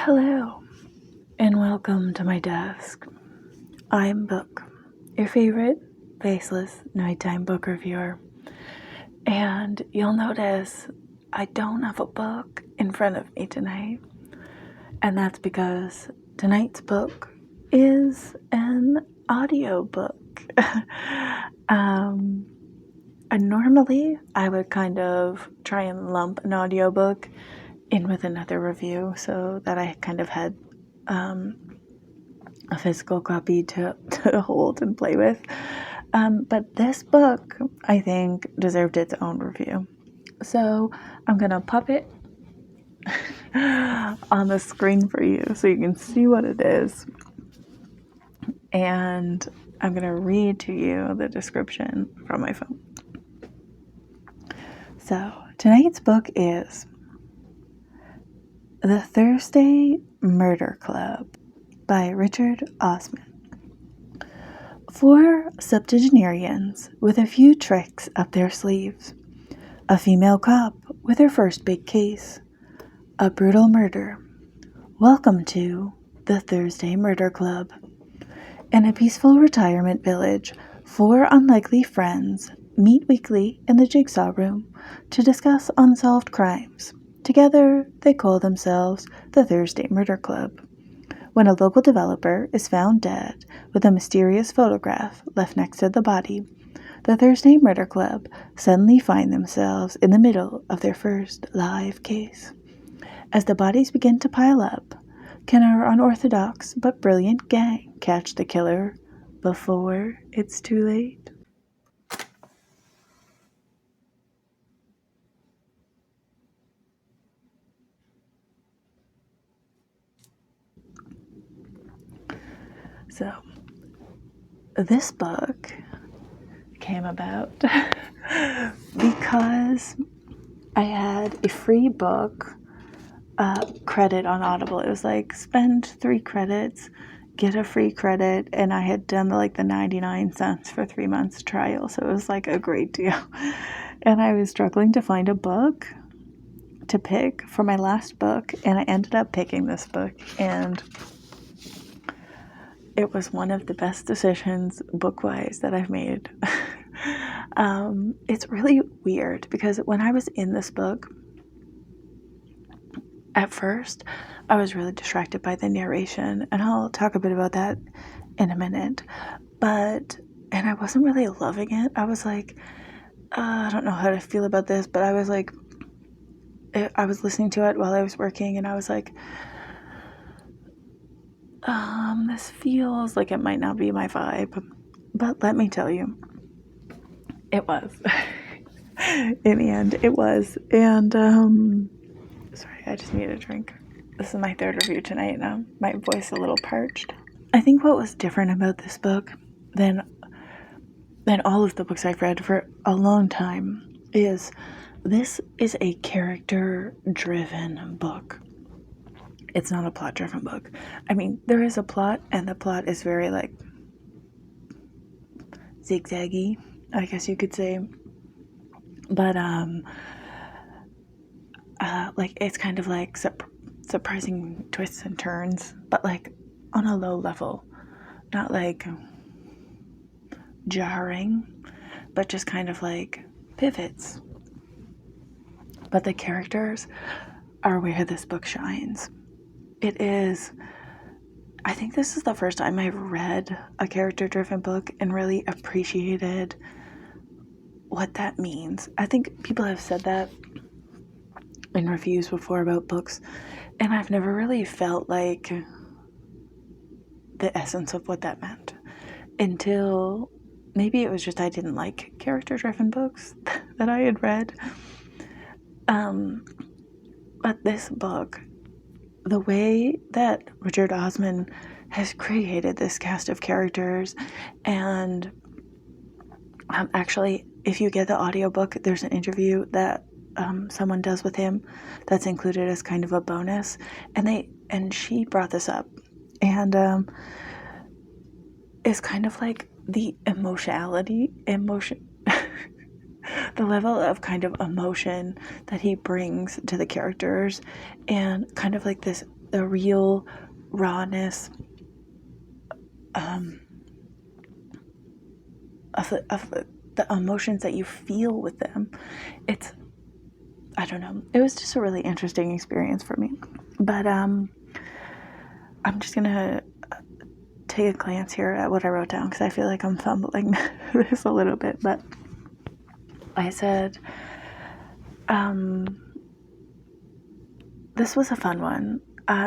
Hello, and welcome to my desk. I'm Book, your favorite faceless nighttime book reviewer. And you'll notice I don't have a book in front of me tonight. And that's because tonight's book is an audiobook. And normally I would kind of try and lump an audiobook in with another review so that I kind of had a physical copy to hold and play with. But this book, I think, deserved its own review. So I'm going to pop it on the screen for you so you can see what it is. And I'm going to read to you the description from my phone. So tonight's book is The Thursday Murder Club by Richard Osman. 4 septuagenarians with a few tricks up their sleeves. A female cop with her first big case. A brutal murder. Welcome to the Thursday Murder Club. In a peaceful retirement village, 4 unlikely friends meet weekly in the jigsaw room to discuss unsolved crimes. Together, they call themselves the Thursday Murder Club. When a local developer is found dead with a mysterious photograph left next to the body, the Thursday Murder Club suddenly find themselves in the middle of their first live case. As the bodies begin to pile up, can our unorthodox but brilliant gang catch the killer before it's too late? So, this book came about because I had a free book credit on Audible. It was like spend 3 credits, get a free credit, and I had done the 99 cents for 3 months trial, so it was like a great deal. And I was struggling to find a book to pick for my last book, and I ended up picking this book, and it was one of the best decisions book-wise that I've made. It's really weird because when I was in this book, at first, I was really distracted by the narration, and I'll talk a bit about that in a minute. And I wasn't really loving it. I was like, I don't know how to feel about this, but I was like, I was listening to it while I was working, and I was like, this feels like it might not be my vibe. But let me tell you, it was. In the end, it was. And, sorry, I just need a drink. This is my 3rd review tonight, and my voice a little parched. I think what was different about this book than all of the books I've read for a long time is this is a character-driven book. It's not a plot-driven book. I mean, there is a plot, and the plot is very, zigzaggy, I guess you could say. But, it's kind of surprising twists and turns, but, on a low level. Not, jarring, but just kind of, pivots. But the characters are where this book shines. It is, I think this is the first time I've read a character-driven book and really appreciated what that means. I think people have said that in reviews before about books, and I've never really felt like the essence of what that meant until maybe it was just I didn't like character-driven books that I had read. But this book, the way that Richard Osman has created this cast of characters, and actually, if you get the audiobook, there's an interview that someone does with him that's included as kind of a bonus, and she brought this up, and it's kind of like the emotion the level of kind of emotion that he brings to the characters, and kind of like this the real rawness of the emotions that you feel with them. I don't know. It was just a really interesting experience for me. But I'm just gonna take a glance here at what I wrote down because I feel like I'm fumbling this a little bit. But I said, this was a fun one.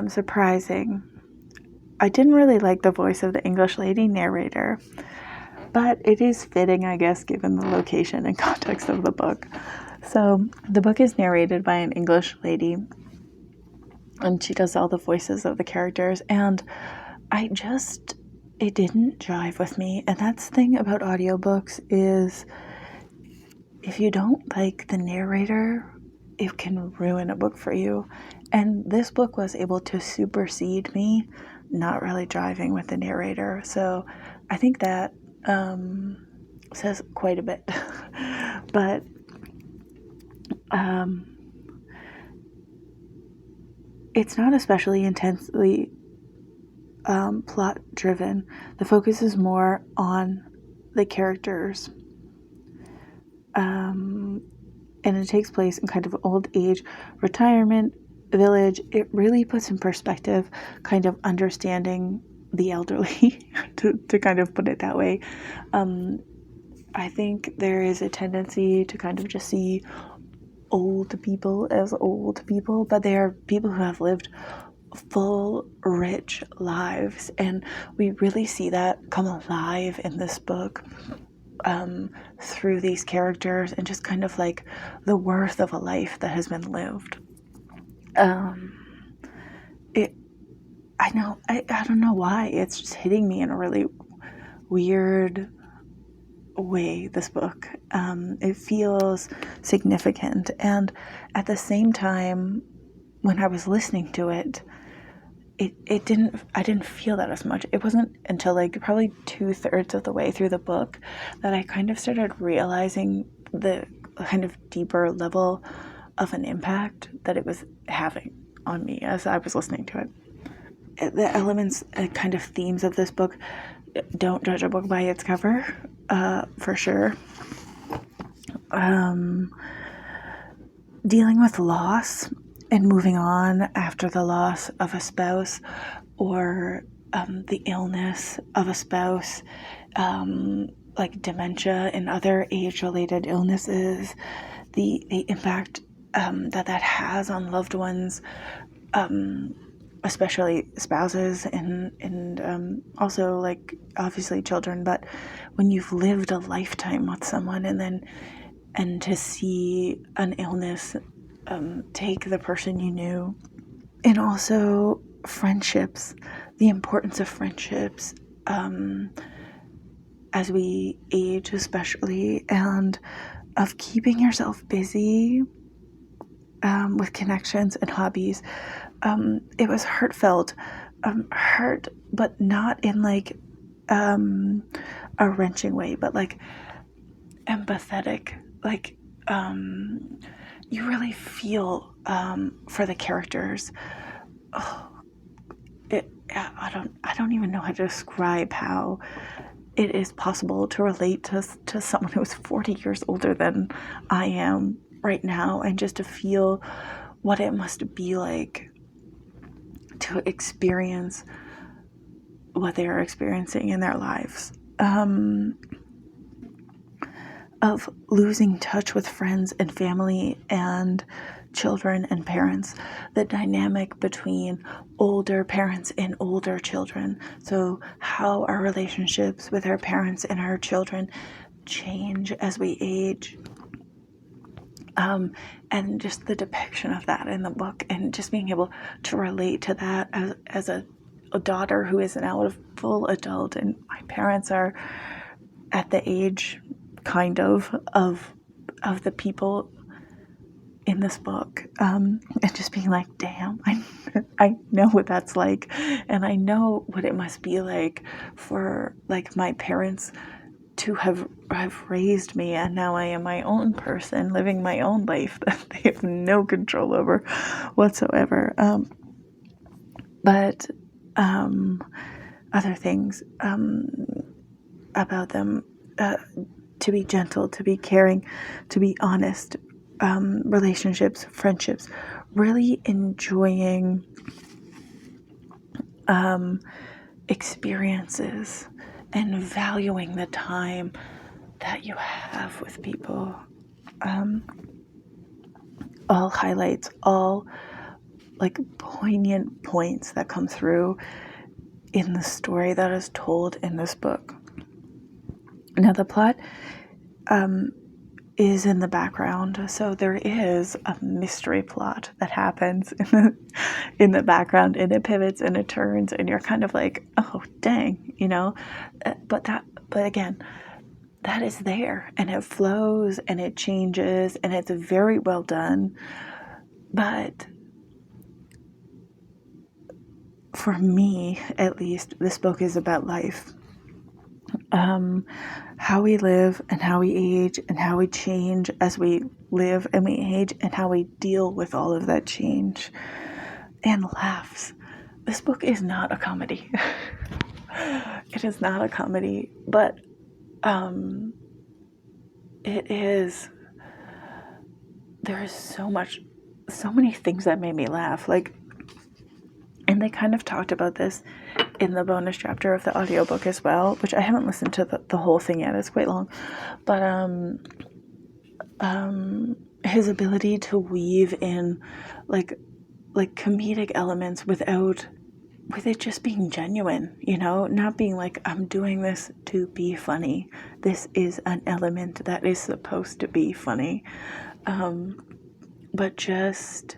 Surprising. I didn't really like the voice of the English lady narrator, but it is fitting, I guess, given the location and context of the book. So the book is narrated by an English lady, and she does all the voices of the characters, and it didn't jive with me. And that's the thing about audiobooks is if you don't like the narrator, it can ruin a book for you. And this book was able to supersede me not really driving with the narrator. So I think that says quite a bit. But it's not especially intensely plot driven. The focus is more on the characters. And it takes place in kind of old age retirement village. It really puts in perspective kind of understanding the elderly, to kind of put it that way. I think there is a tendency to kind of just see old people as old people, but they are people who have lived full, rich lives, and we really see that come alive in this book. Through these characters and just kind of like the worth of a life that has been lived. I don't know why it's just hitting me in a really weird way, this book. It feels significant, and at the same time when I was listening to it, I didn't feel that as much. It wasn't until like probably 2/3 of the way through the book that I kind of started realizing the kind of deeper level of an impact that it was having on me as I was listening to it. The elements, kind of themes of this book, don't judge a book by its cover, for sure. Dealing with loss and moving on after the loss of a spouse or the illness of a spouse, like dementia and other age-related illnesses, the impact that has on loved ones, especially spouses and also like obviously children. But when you've lived a lifetime with someone and to see an illness take the person you knew, and also friendships, the importance of friendships as we age especially, and of keeping yourself busy with connections and hobbies. It was heartfelt, hurt, but not in like a wrenching way, but like empathetic, like you really feel for the characters. I don't even know how to describe how it is possible to relate to someone who is 40 years older than I am right now, and just to feel what it must be like to experience what they are experiencing in their lives. Of losing touch with friends and family and children and parents, the dynamic between older parents and older children. So how our relationships with our parents and our children change as we age. And just the depiction of that in the book, and just being able to relate to that as a daughter who is now a full adult, and my parents are at the age kind of the people in this book, and just being like, damn, I know what that's like, and I know what it must be like for like my parents to have raised me, and now I am my own person living my own life that they have no control over whatsoever. But other things about them, to be gentle, to be caring, to be honest, relationships, friendships, really enjoying experiences and valuing the time that you have with people. All highlights, all like poignant points that come through in the story that is told in this book. Now, the plot is in the background, so there is a mystery plot that happens in the background, and it pivots and it turns, and you're kind of like, oh dang, you know. But again, that is there, and it flows and it changes, and it's very well done. But for me, at least, this book is about life. How we live and how we age and how we change as we live and we age, and how we deal with all of that change. And laughs. This book is not a comedy. It is not a comedy, but it is. There is so many things that made me laugh. Like, and they kind of talked about this in the bonus chapter of the audiobook as well, which I haven't listened to the whole thing yet. It's quite long. But his ability to weave in like comedic elements with it just being genuine, you know, not being like, I'm doing this to be funny. This is an element that is supposed to be funny. But just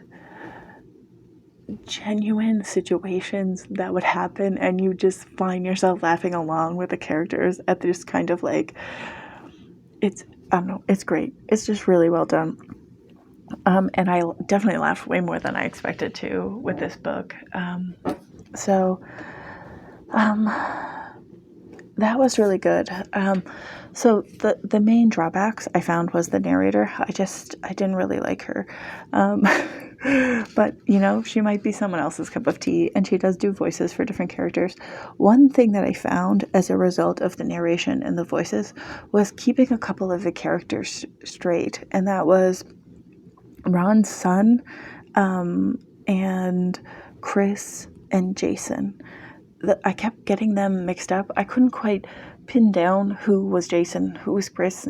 genuine situations that would happen, and you just find yourself laughing along with the characters at this kind of like, it's, I don't know, it's great. It's just really well done. And I definitely laughed way more than I expected to with this book. That was really good. So the main drawbacks I found was the narrator. I didn't really like her. But, you know, she might be someone else's cup of tea, and she does do voices for different characters. One thing that I found as a result of the narration and the voices was keeping a couple of the characters straight, and that was Ron's son, and Chris and Jason. I kept getting them mixed up. I couldn't quite pin down who was Jason, who was Chris.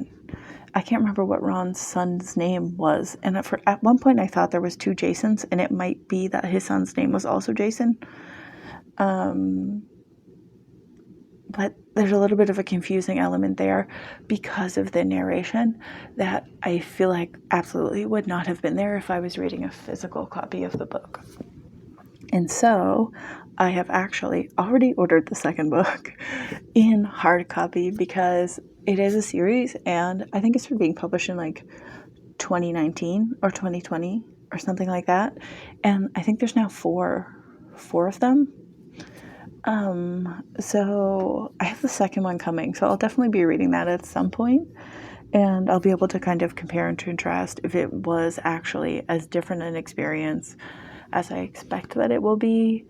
I can't remember what Ron's son's name was. And at one point I thought there was two Jasons, and it might be that his son's name was also Jason. But there's a little bit of a confusing element there because of the narration that I feel like absolutely would not have been there if I was reading a physical copy of the book. And so I have actually already ordered the second book in hard copy because it is a series, and I think it's being published in like 2019 or 2020 or something like that. And I think there's now four of them. So I have the second one coming, so I'll definitely be reading that at some point, and I'll be able to kind of compare and contrast if it was actually as different an experience as I expect that it will be,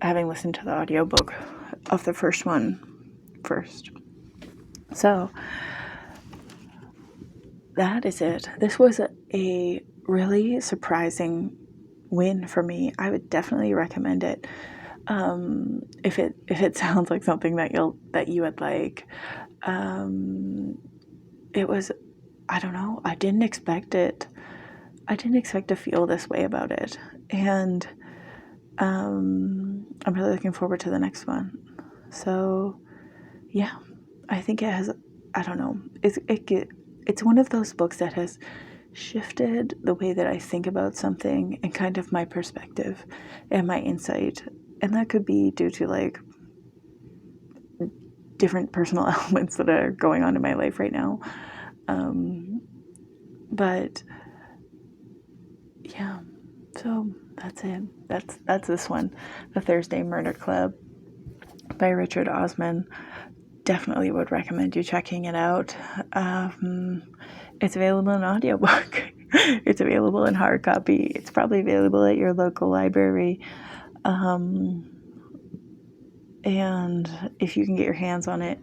having listened to the audiobook of the first one first. So that is it. This was a really surprising win for me. I would definitely recommend it. If it sounds like something that you would like. It was, I don't know, I didn't expect it. I didn't expect to feel this way about it. And I'm really looking forward to the next one. So yeah, I think it has, I don't know, it's one of those books that has shifted the way that I think about something and kind of my perspective and my insight. And that could be due to like different personal elements that are going on in my life right now. But yeah, so that's it. That's this one, The Thursday Murder Club by Richard Osman. Definitely would recommend you checking it out. It's available in audiobook. It's available in hard copy. It's probably available at your local library. And if you can get your hands on it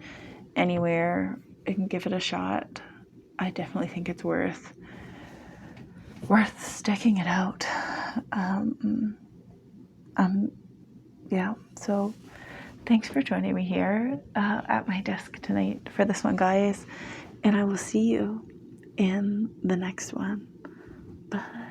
anywhere and give it a shot, I definitely think it's worth sticking it out. Yeah, so thanks for joining me here at my desk tonight for this one, guys, and I will see you in the next one. Bye.